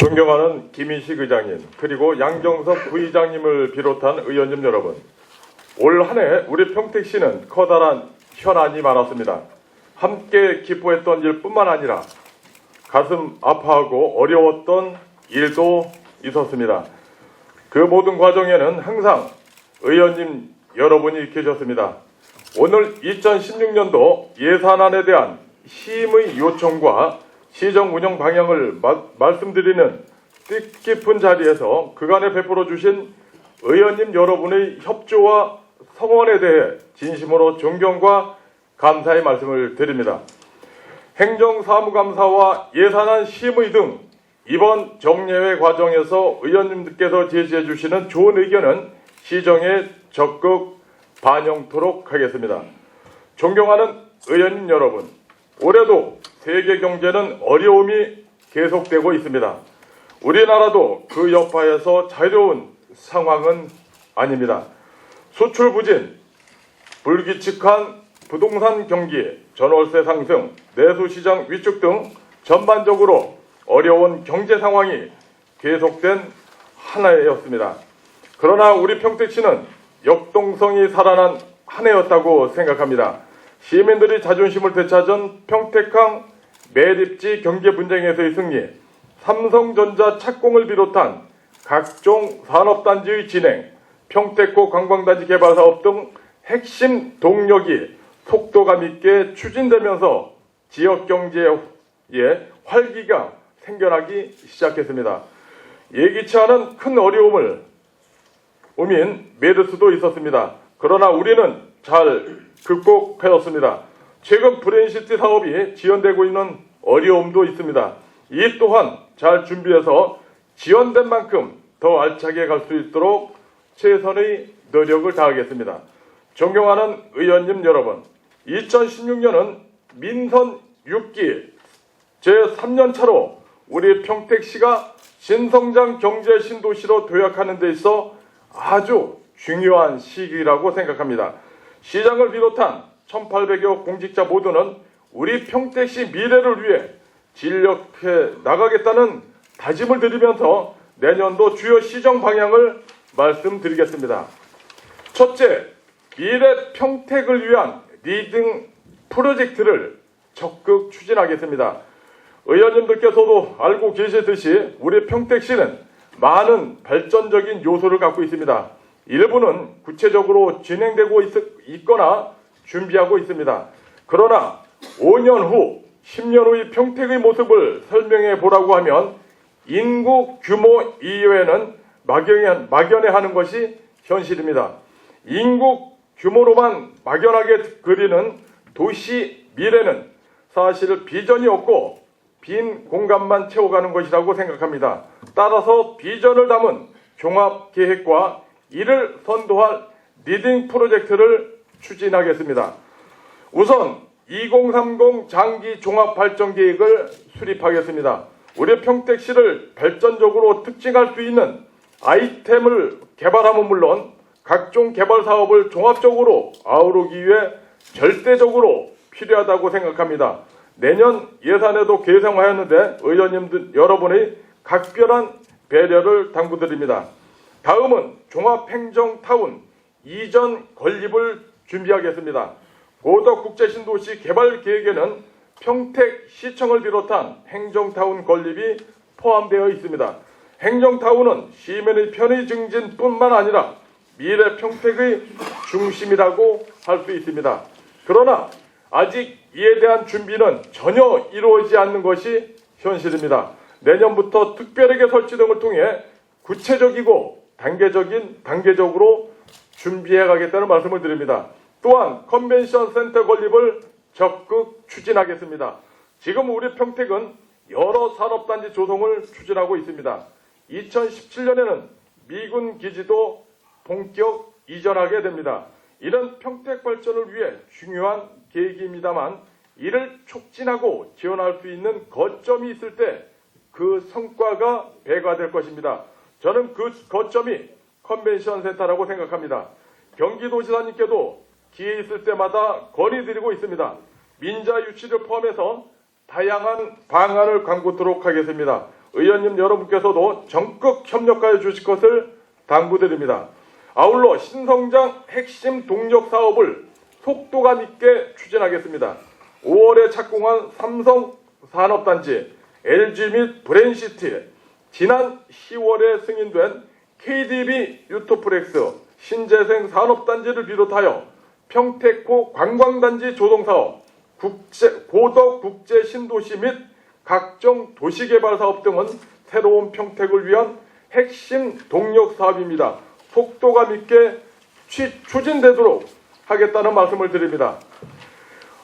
존경하는 김인식 의장님, 그리고 양정석 부의장님을 비롯한 의원님 여러분, 올 한 해 우리 평택시는 커다란 현안이 많았습니다. 함께 기뻐했던 일뿐만 아니라 가슴 아파하고 어려웠던 일도 있었습니다. 그 모든 과정에는 항상 의원님 여러분이 계셨습니다. 오늘 2016년도 예산안에 대한 시임의 요청과 시정 운영 방향을 말씀드리는 뜻깊은 자리에서 그간에 베풀어 주신 의원님 여러분의 협조와 성원에 대해 진심으로 존경과 감사의 말씀을 드립니다. 행정사무감사와 예산안 심의 등 이번 정례회 과정에서 의원님들께서 제시해 주시는 좋은 의견은 시정에 적극 반영토록 하겠습니다. 존경하는 의원님 여러분, 올해도 세계 경제는 어려움이 계속되고 있습니다. 우리나라도 그 여파에서 자유로운 상황은 아닙니다. 수출 부진, 불규칙한 부동산 경기, 전월세 상승, 내수시장 위축 등 전반적으로 어려운 경제 상황이 계속된 한 해였습니다. 그러나 우리 평택시는 역동성이 살아난 한 해였다고 생각합니다. 시민들이 자존심을 되찾은 평택항 매립지 경제 분쟁에서의 승리, 삼성전자 착공을 비롯한 각종 산업단지의 진행, 평택고 관광단지 개발 사업 등 핵심 동력이 속도감 있게 추진되면서 지역 경제에 활기가 생겨나기 시작했습니다. 예기치 않은 큰 어려움을 오민 메르스도 있었습니다. 그러나 우리는 잘 극복하였습니다. 최근 브레인시티 사업이 지연되고 있는 어려움도 있습니다. 이 또한 잘 준비해서 지연된 만큼 더 알차게 갈 수 있도록 최선의 노력을 다하겠습니다. 존경하는 의원님 여러분, 2016년은 민선 6기 제3년 차로 우리 평택시가 신성장 경제 신도시로 도약하는 데 있어 아주 중요한 시기라고 생각합니다. 시장을 비롯한 1,800여 공직자 모두는 우리 평택시 미래를 위해 진력해 나가겠다는 다짐을 드리면서 내년도 주요 시정 방향을 말씀드리겠습니다. 첫째, 미래 평택을 위한 리딩 프로젝트를 적극 추진하겠습니다. 의원님들께서도 알고 계시듯이 우리 평택시는 많은 발전적인 요소를 갖고 있습니다. 일부는 구체적으로 진행되고 있거나 준비하고 있습니다. 그러나 5년 후, 10년 후의 평택의 모습을 설명해 보라고 하면 인구 규모 이외에는 막연해 하는 것이 현실입니다. 인구 규모로만 막연하게 그리는 도시 미래는 사실 비전이 없고 빈 공간만 채워가는 것이라고 생각합니다. 따라서 비전을 담은 종합계획과 이를 선도할 리딩 프로젝트를 추진하겠습니다. 우선 2030 장기 종합발전계획을 수립하겠습니다. 우리 평택시를 발전적으로 특징할 수 있는 아이템을 개발함은 물론 각종 개발 사업을 종합적으로 아우르기 위해 절대적으로 필요하다고 생각합니다. 내년 예산에도 계획하였는데 의원님들 여러분의 각별한 배려를 당부드립니다. 다음은 종합행정타운 이전 건립을 준비하겠습니다. 고덕국제신도시 개발계획에는 평택시청을 비롯한 행정타운 건립이 포함되어 있습니다. 행정타운은 시민의 편의 증진뿐만 아니라 미래 평택의 중심이라고 할 수 있습니다. 그러나 아직 이에 대한 준비는 전혀 이루어지지 않는 것이 현실입니다. 내년부터 특별하게 설치 등을 통해 구체적이고 단계적으로 준비해 가겠다는 말씀을 드립니다. 또한 컨벤션 센터 건립을 적극 추진하겠습니다. 지금 우리 평택은 여러 산업단지 조성을 추진하고 있습니다. 2017년에는 미군 기지도 본격 이전하게 됩니다. 이런 평택 발전을 위해 중요한 계획입니다만 이를 촉진하고 지원할 수 있는 거점이 있을 때 그 성과가 배가 될 것입니다. 저는 그 거점이 컨벤션 센터라고 생각합니다. 경기도지사님께도 기회 있을 때마다 건의드리고 있습니다. 민자 유치를 포함해서 다양한 방안을 강구토록 하겠습니다. 의원님 여러분께서도 적극 협력하여 주실 것을 당부드립니다. 아울러 신성장 핵심 동력 사업을 속도감 있게 추진하겠습니다. 5월에 착공한 삼성 산업단지, LG 및 브랜시티, 지난 10월에 승인된 KDB 유토플렉스, 신재생 산업단지를 비롯하여 평택호 관광단지 조성사업, 고덕 국제 신도시 및 각종 도시개발 사업 등은 새로운 평택을 위한 핵심 동력 사업입니다. 속도감 있게 추진되도록 하겠다는 말씀을 드립니다.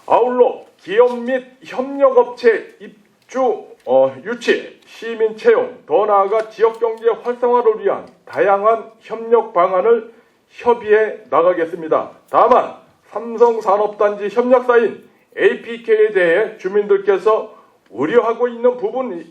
아울러 기업 및 협력업체 유치, 시민 채용, 더 나아가 지역경제 활성화를 위한 다양한 협력 방안을 협의해 나가겠습니다. 다만 삼성산업단지 협력사인 APK에 대해 주민들께서 우려하고 있는 부분에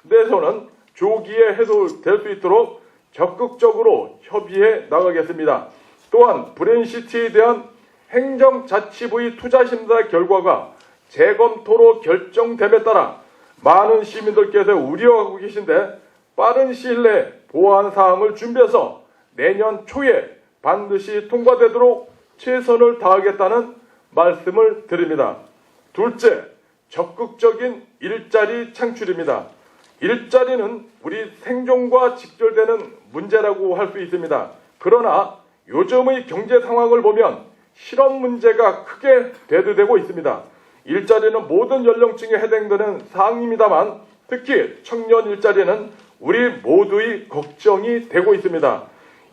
대해서는 조기에 해소될 수 있도록 적극적으로 협의해 나가겠습니다. 또한 브랜시티에 대한 행정자치부의 투자심사 결과가 재검토로 결정됨에 따라 많은 시민들께서 우려하고 계신데 빠른 시일 내에 보완 사항을 준비해서 내년 초에 반드시 통과되도록 최선을 다하겠다는 말씀을 드립니다. 둘째, 적극적인 일자리 창출입니다. 일자리는 우리 생존과 직결되는 문제라고 할 수 있습니다. 그러나 요즘의 경제 상황을 보면 실업 문제가 크게 대두되고 있습니다. 일자리는 모든 연령층에 해당되는 사항입니다만 특히 청년 일자리는 우리 모두의 걱정이 되고 있습니다.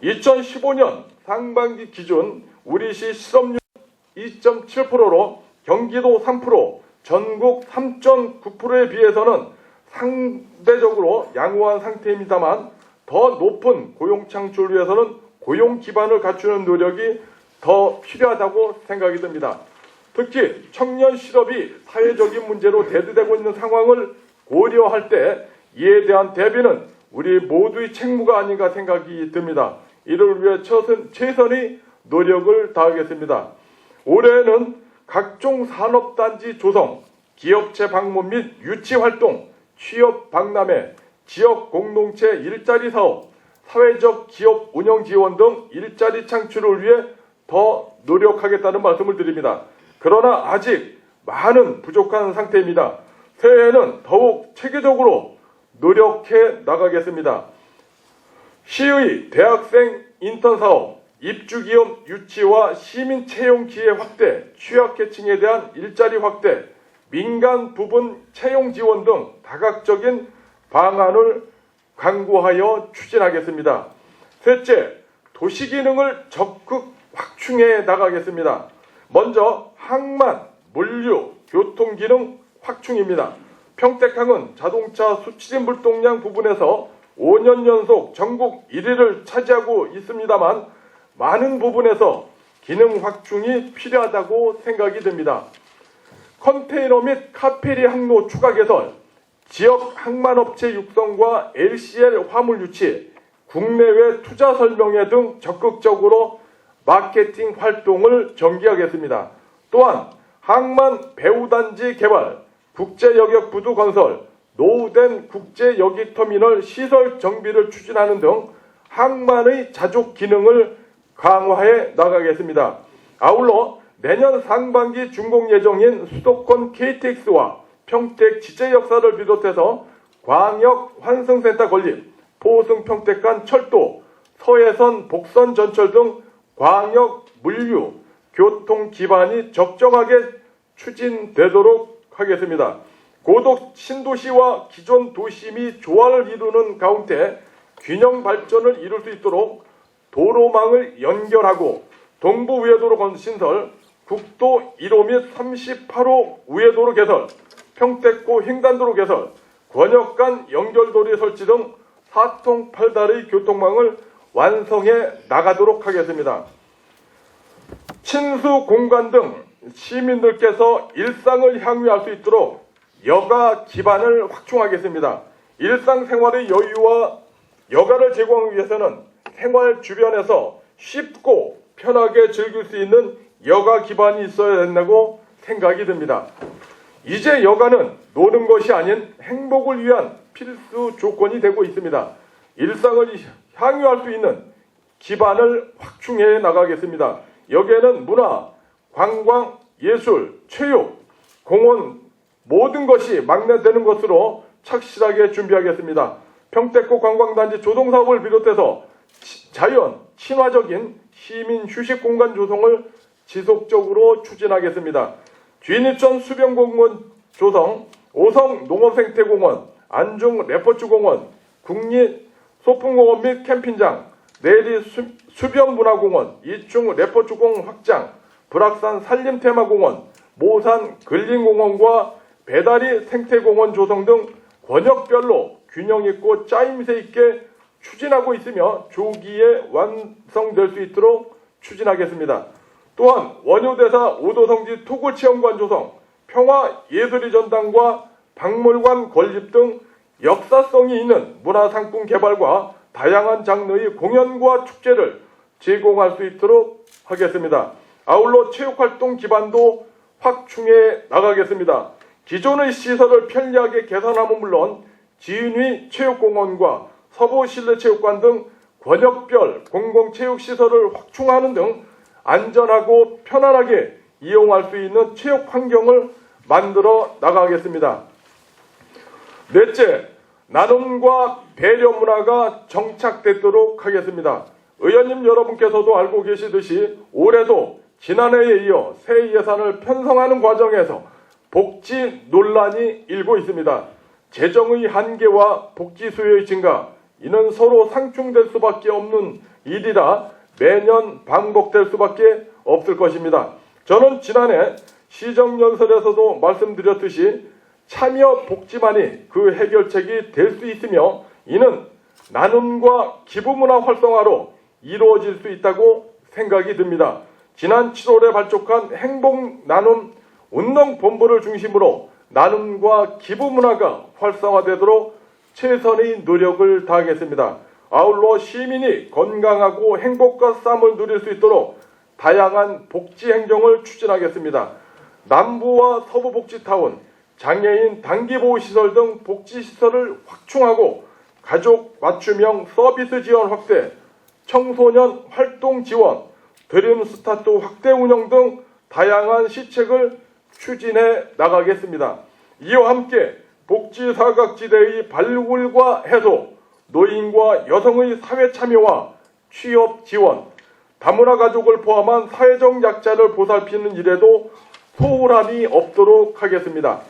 2015년 상반기 기준 우리 시 실업률 2.7%로 경기도 3%, 전국 3.9%에 비해서는 상대적으로 양호한 상태입니다만 더 높은 고용 창출을 위해서는 고용 기반을 갖추는 노력이 더 필요하다고 생각이 듭니다. 특히 청년 실업이 사회적인 문제로 대두되고 있는 상황을 고려할 때 이에 대한 대비는 우리 모두의 책무가 아닌가 생각이 듭니다. 이를 위해 최선의 노력을 다하겠습니다. 올해는 각종 산업단지 조성, 기업체 방문 및 유치 활동, 취업 박람회, 지역 공동체 일자리 사업, 사회적 기업 운영 지원 등 일자리 창출을 위해 더 노력하겠다는 말씀을 드립니다. 그러나 아직 많은 부족한 상태입니다. 새해에는 더욱 체계적으로 노력해 나가겠습니다. 시의 대학생 인턴 사업, 입주기업 유치와 시민 채용 기회 확대, 취약계층에 대한 일자리 확대, 민간 부분 채용 지원 등 다각적인 방안을 강구하여 추진하겠습니다. 셋째, 도시기능을 적극 확충해 나가겠습니다. 먼저 항만, 물류, 교통기능 확충입니다. 평택항은 자동차 수출입 물동량 부분에서 5년 연속 전국 1위를 차지하고 있습니다만 많은 부분에서 기능 확충이 필요하다고 생각이 듭니다. 컨테이너 및 카페리 항로 추가 개설, 지역 항만업체 육성과 LCL 화물 유치, 국내외 투자 설명회 등 적극적으로 마케팅 활동을 전개하겠습니다. 또한 항만 배후단지 개발, 국제여객 부두 건설, 노후된 국제여객터미널 시설 정비를 추진하는 등 항만의 자족 기능을 강화해 나가겠습니다. 아울러 내년 상반기 준공 예정인 수도권 KTX와 평택 지제역사를 비롯해서 광역 환승센터 건립, 포승 평택 간 철도, 서해선 복선 전철 등 광역 물류, 교통 기반이 적정하게 추진되도록 하겠습니다. 고덕 신도시와 기존 도시 및 조화를 이루는 가운데 균형 발전을 이룰 수 있도록 도로망을 연결하고 동부 우회도로 건신설, 국도 1호 및 38호 우회도로 개설, 평택고 횡단도로 개설, 권역간 연결도리 설치 등 4통 8달의 교통망을 완성해 나가도록 하겠습니다. 친수 공간 등 시민들께서 일상을 향유할 수 있도록 여가 기반을 확충하겠습니다. 일상생활의 여유와 여가를 제공하기 위해서는 생활 주변에서 쉽고 편하게 즐길 수 있는 여가 기반이 있어야 된다고 생각이 듭니다. 이제 여가는 노는 것이 아닌 행복을 위한 필수 조건이 되고 있습니다. 일상을 향유할 수 있는 기반을 확충해 나가겠습니다. 여기에는 문화, 관광, 예술, 체육, 공원 모든 것이 막내되는 것으로 착실하게 준비하겠습니다. 평택구 관광단지 조성사업을 비롯해서 자연, 친화적인 시민 휴식 공간 조성을 지속적으로 추진하겠습니다. 진입천 수변공원 조성, 오성 농업생태공원, 안중 레퍼츠공원, 국립 소풍공원 및 캠핑장, 내리 수변문화공원, 이충 레퍼츠공 확장, 불악산 산림테마공원, 모산 근린공원과 배다리 생태공원 조성 등 권역별로 균형 있고 짜임새 있게 추진하고 있으며 조기에 완성될 수 있도록 추진하겠습니다. 또한 원효대사 오도성지 토굴체험관 조성, 평화예술의 전당과 박물관 건립 등 역사성이 있는 문화상품 개발과 다양한 장르의 공연과 축제를 제공할 수 있도록 하겠습니다. 아울러 체육활동 기반도 확충해 나가겠습니다. 기존의 시설을 편리하게 개선함은 물론 지인위 체육공원과 서부 실내체육관 등 권역별 공공체육시설을 확충하는 등 안전하고 편안하게 이용할 수 있는 체육 환경을 만들어 나가겠습니다. 넷째, 나눔과 배려 문화가 정착되도록 하겠습니다. 의원님 여러분께서도 알고 계시듯이 올해도 지난해에 이어 새 예산을 편성하는 과정에서 복지 논란이 일고 있습니다. 재정의 한계와 복지 수요의 증가, 이는 서로 상충될 수밖에 없는 일이라 매년 반복될 수밖에 없을 것입니다. 저는 지난해 시정연설에서도 말씀드렸듯이 참여 복지만이 그 해결책이 될 수 있으며 이는 나눔과 기부문화 활성화로 이루어질 수 있다고 생각이 듭니다. 지난 7월에 발족한 행복나눔 운동본부를 중심으로 나눔과 기부문화가 활성화되도록 최선의 노력을 다하겠습니다. 아울러 시민이 건강하고 행복과 쌈을 누릴 수 있도록 다양한 복지 행정을 추진하겠습니다. 남부와 서부 복지타운, 장애인 단기보호시설 등 복지시설을 확충하고 가족 맞춤형 서비스 지원 확대, 청소년 활동 지원, 드림 스타트 확대 운영 등 다양한 시책을 추진해 나가겠습니다. 이와 함께 복지 사각지대의 발굴과 해소, 노인과 여성의 사회 참여와 취업 지원, 다문화 가족을 포함한 사회적 약자를 보살피는 일에도 소홀함이 없도록 하겠습니다.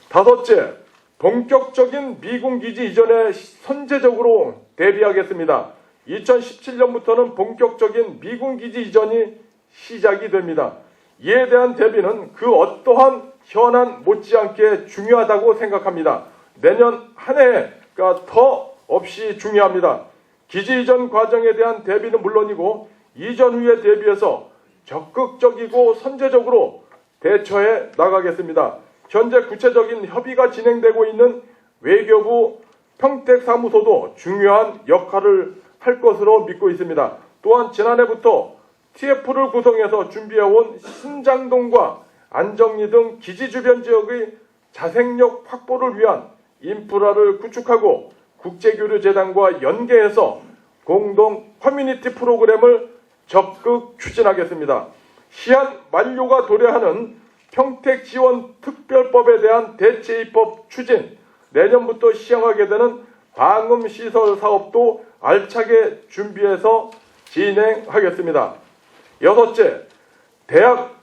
다섯째, 본격적인 미군기지 이전에 선제적으로 대비하겠습니다. 2017년부터는 본격적인 미군기지 이전이 시작이 됩니다. 이에 대한 대비는 그 어떠한 현안 못지않게 중요하다고 생각합니다. 내년 한 해가 더 없이 중요합니다. 기지 이전 과정에 대한 대비는 물론이고 이전 후에 대비해서 적극적이고 선제적으로 대처해 나가겠습니다. 현재 구체적인 협의가 진행되고 있는 외교부 평택사무소도 중요한 역할을 할 것으로 믿고 있습니다. 또한 지난해부터 TF를 구성해서 준비해온 신장동과 안정리 등 기지 주변 지역의 자생력 확보를 위한 인프라를 구축하고 국제교류재단과 연계해서 공동 커뮤니티 프로그램을 적극 추진하겠습니다. 시한 만료가 도래하는 평택지원특별법에 대한 대체입법 추진, 내년부터 시행하게 되는 방음시설 사업도 알차게 준비해서 진행하겠습니다. 여섯째, 대학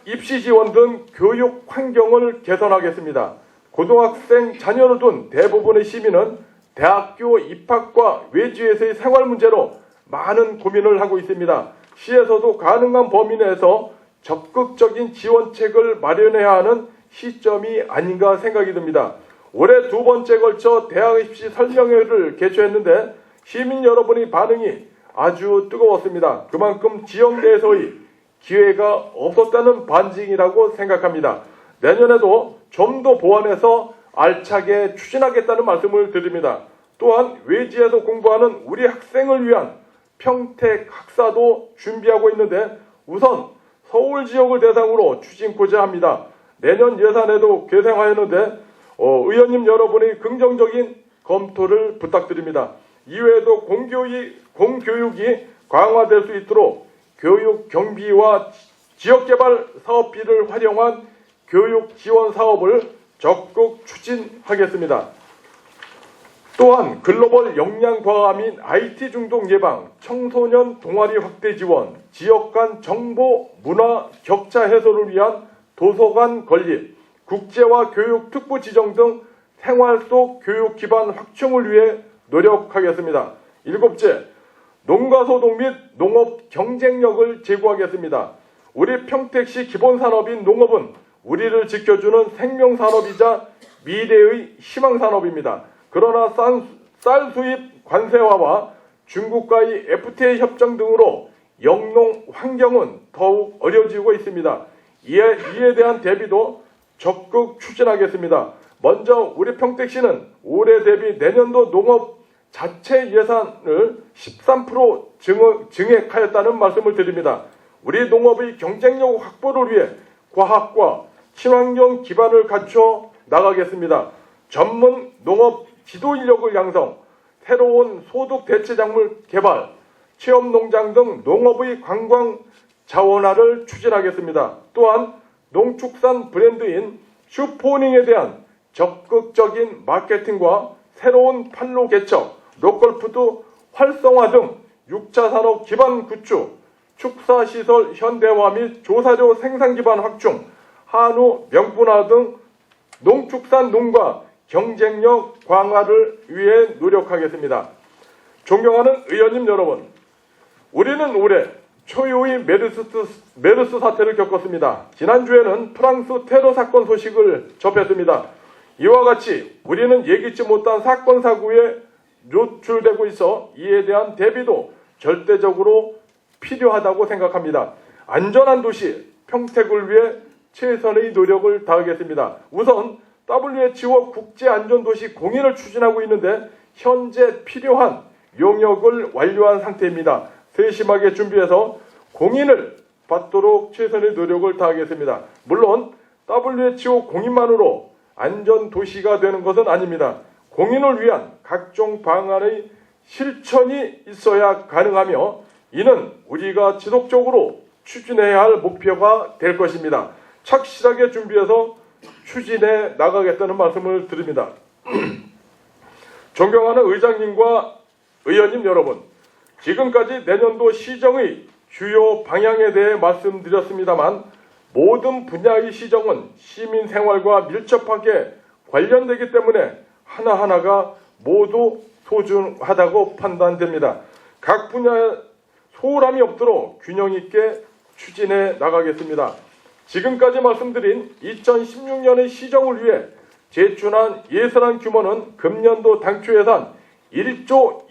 입시 지원 등 교육 환경을 개선하겠습니다. 고등학생 자녀를 둔 대부분의 시민은 대학교 입학과 외지에서의 생활 문제로 많은 고민을 하고 있습니다. 시에서도 가능한 범위 내에서 적극적인 지원책을 마련해야 하는 시점이 아닌가 생각이 듭니다. 올해 두 번째 걸쳐 대학 입시 설명회를 개최했는데 시민 여러분의 반응이 아주 뜨거웠습니다. 그만큼 지역 내에서의 기회가 없었다는 반증이라고 생각합니다. 내년에도 좀 더 보완해서 알차게 추진하겠다는 말씀을 드립니다. 또한 외지에서 공부하는 우리 학생을 위한 평택 학사도 준비하고 있는데 우선 서울 지역을 대상으로 추진코자 합니다. 내년 예산에도 계생하였는데 의원님 여러분의 긍정적인 검토를 부탁드립니다. 이외에도 공교육이 강화될 수 있도록 교육 경비와 지역개발 사업비를 활용한 교육 지원 사업을 적극 추진하겠습니다. 또한 글로벌 역량 과화 및 IT 중독 예방, 청소년 동아리 확대 지원, 지역 간 정보 문화 격차 해소를 위한 도서관 건립, 국제화 교육 특구 지정 등 생활 속 교육 기반 확충을 위해 노력하겠습니다. 7째, 농가소득 및 농업 경쟁력을 제고하겠습니다. 우리 평택시 기본산업인 농업은 우리를 지켜주는 생명산업이자 미래의 희망산업입니다. 그러나 쌀 수입 관세화와 중국과의 FTA 협정 등으로 영농 환경은 더욱 어려워지고 있습니다. 이에 대한 대비도 적극 추진하겠습니다. 먼저 우리 평택시는 올해 대비 내년도 농업 자체 예산을 13% 증액하였다는 말씀을 드립니다. 우리 농업의 경쟁력 확보를 위해 과학과 친환경 기반을 갖춰 나가겠습니다. 전문 농업 지도 인력을 양성, 새로운 소득 대체 작물 개발, 체험 농장 등 농업의 관광 자원화를 추진하겠습니다. 또한 농축산 브랜드인 슈퍼닝에 대한 적극적인 마케팅과 새로운 판로 개척, 로컬푸드 활성화 등 6차 산업 기반 구축, 축사시설 현대화 및 조사료 생산 기반 확충, 한우 명분화 등 농축산 농가 경쟁력 강화를 위해 노력하겠습니다. 존경하는 의원님 여러분, 우리는 올해 초유의 메르스 사태를 겪었습니다. 지난주에는 프랑스 테러 사건 소식을 접했습니다. 이와 같이 우리는 예기치 못한 사건 사고에 노출되고 있어 이에 대한 대비도 절대적으로 필요하다고 생각합니다. 안전한 도시 평택을 위해 최선의 노력을 다하겠습니다. 우선 WHO 국제안전도시 공인을 추진하고 있는데 현재 필요한 용역을 완료한 상태입니다. 세심하게 준비해서 공인을 받도록 최선의 노력을 다하겠습니다. 물론 WHO 공인만으로 안전도시가 되는 것은 아닙니다. 공인을 위한 각종 방안의 실천이 있어야 가능하며 이는 우리가 지속적으로 추진해야 할 목표가 될 것입니다. 착실하게 준비해서 추진해 나가겠다는 말씀을 드립니다. 존경하는 의장님과 의원님 여러분, 지금까지 내년도 시정의 주요 방향에 대해 말씀드렸습니다만 모든 분야의 시정은 시민 생활과 밀접하게 관련되기 때문에 하나하나가 모두 소중하다고 판단됩니다. 각 분야에 소홀함이 없도록 균형 있게 추진해 나가겠습니다. 지금까지 말씀드린 2016년의 시정을 위해 제출한 예산안 규모는 금년도 당초 예산 1조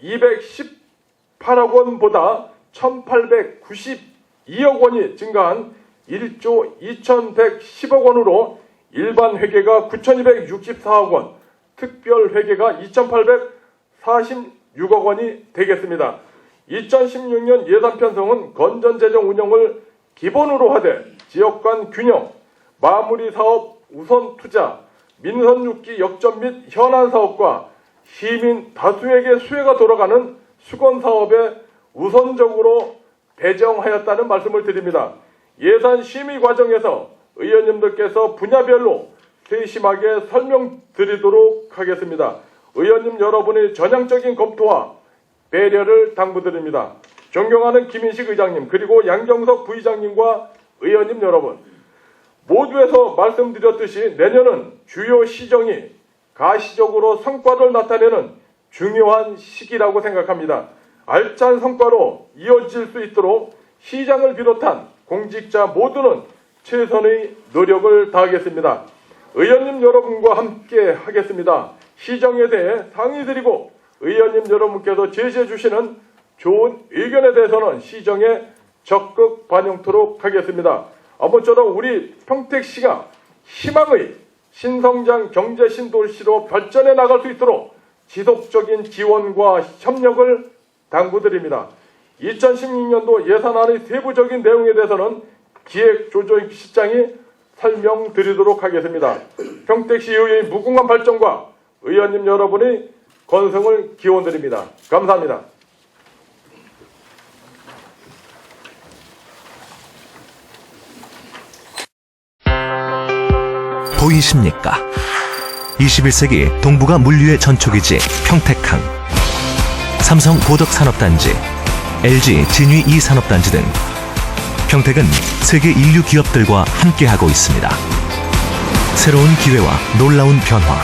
218억 원보다 1,892억 원이 증가한 1조 2,110억 원으로 일반 회계가 9,264억 원, 특별 회계가 2,846억 원이 되겠습니다. 2016년 예산 편성은 건전재정 운영을 기본으로 하되 지역 간 균형, 마무리 사업 우선 투자, 민선 6기 역전 및 현안 사업과 시민 다수에게 수혜가 돌아가는 수건 사업에 우선적으로 배정하였다는 말씀을 드립니다. 예산 심의 과정에서 의원님들께서 분야별로 세심하게 설명드리도록 하겠습니다. 의원님 여러분의 전향적인 검토와 배려를 당부드립니다. 존경하는 김인식 의장님 그리고 양경석 부의장님과 의원님 여러분, 모두에서 말씀드렸듯이 내년은 주요 시정이 가시적으로 성과를 나타내는 중요한 시기라고 생각합니다. 알찬 성과로 이어질 수 있도록 시장을 비롯한 공직자 모두는 최선의 노력을 다하겠습니다. 의원님 여러분과 함께 하겠습니다. 시정에 대해 상의드리고 의원님 여러분께서 제시해 주시는 좋은 의견에 대해서는 시정에 적극 반영토록 하겠습니다. 아무쪼록 우리 평택시가 희망의 신성장 경제 신도시로 발전해 나갈 수 있도록 지속적인 지원과 협력을 당부드립니다. 2016년도 예산안의 세부적인 내용에 대해서는 기획조정실장이 설명드리도록 하겠습니다. 평택시의회 무궁한 발전과 의원님 여러분의 건승을 기원드립니다. 감사합니다. 보이십니까? 21세기 동북아 물류의 전초기지 평택항, 삼성 고덕산업단지, LG 진위 2산업단지 등 평택은 세계 인류 기업들과 함께하고 있습니다. 새로운 기회와 놀라운 변화,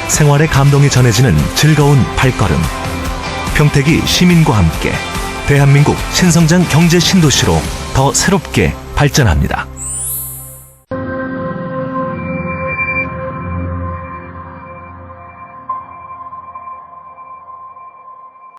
생활의 감동이 전해지는 즐거운 발걸음. 평택이 시민과 함께 대한민국 신성장 경제 신도시로 더 새롭게 발전합니다.